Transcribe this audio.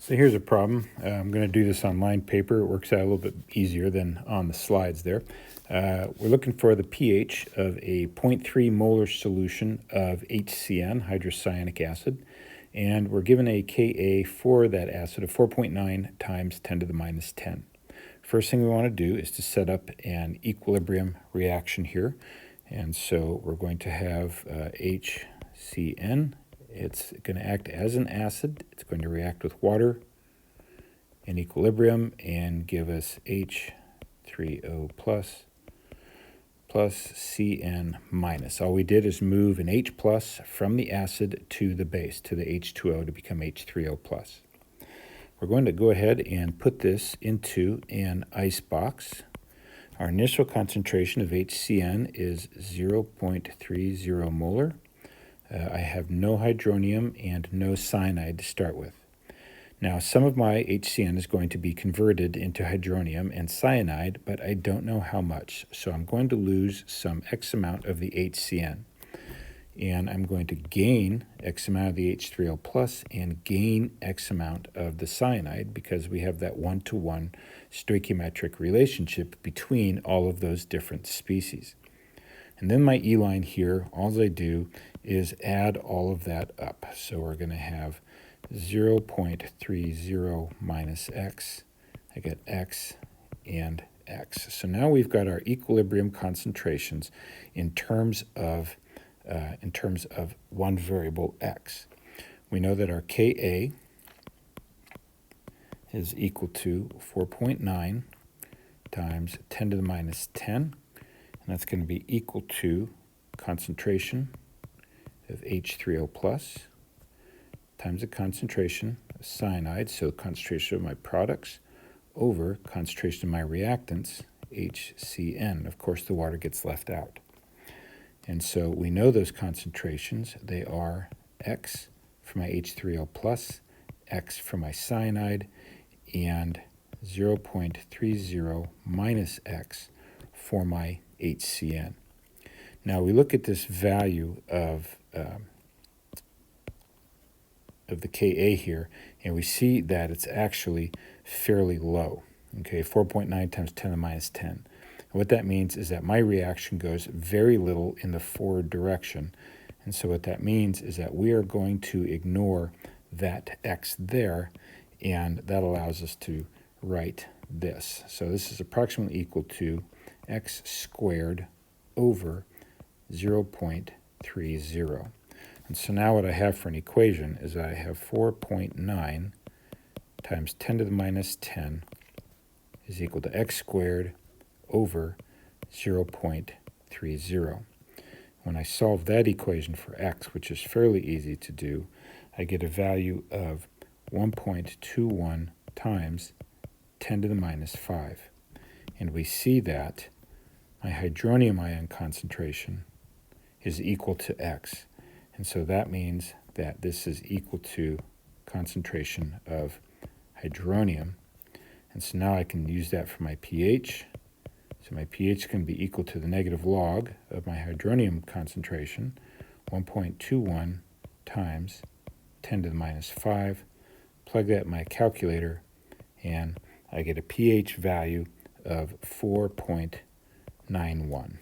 So here's a problem. I'm going to do this on lined paper. It works out a little bit easier than on the slides there. We're looking for the pH of a 0.3 molar solution of HCN, hydrocyanic acid, and we're given a Ka for that acid of 4.9 times 10 to the minus 10. First thing we want to do is to set up an equilibrium reaction here. And so we're going to have HCN. It's going to act as an acid. It's going to react with water in equilibrium and give us H3O plus Cn minus. All we did is move an H plus from the acid to the base, to the H2O, to become H3O plus. We're going to go ahead and put this into an ice box. Our initial concentration of HCN is 0.30 molar. I have no hydronium and no cyanide to start with. Now, some of my HCN is going to be converted into hydronium and cyanide, but I don't know how much. So I'm going to lose some X amount of the HCN. And I'm going to gain X amount of the H3O plus and gain X amount of the cyanide because we have that one-to-one stoichiometric relationship between all of those different species. And then my E line here, all I do is add all of that up. So we're going to have 0.30 minus X. I get X and X. So now we've got our equilibrium concentrations in terms of one variable X. We know that our Ka is equal to 4.9 times 10 to the minus 10, and that's going to be equal to concentration of H3O plus times the concentration of cyanide, so concentration of my products, over concentration of my reactants, HCN. Of course, the water gets left out. And so we know those concentrations. They are X for my H3O plus, X for my cyanide, and 0.30 minus X for my HCN. Now we look at this value of the Ka here, and we see that it's actually fairly low. Okay, 4.9 times 10 to the minus 10. And what that means is that my reaction goes very little in the forward direction. And so what that means is that we are going to ignore that X there, and that allows us to write this. So this is approximately equal to X squared over 0.30. And so now what I have for an equation is I have 4.9 times 10 to the minus 10 is equal to X squared over 0.30. When I solve that equation for X, which is fairly easy to do, I get a value of 1.21 times 10 to the minus 5. And we see that my hydronium ion concentration is equal to X. And so that means that this is equal to concentration of hydronium. And so now I can use that for my pH. So my pH can be equal to the negative log of my hydronium concentration, 1.21 times 10 to the minus 5. Plug that in my calculator, and I get a pH value of 4.91.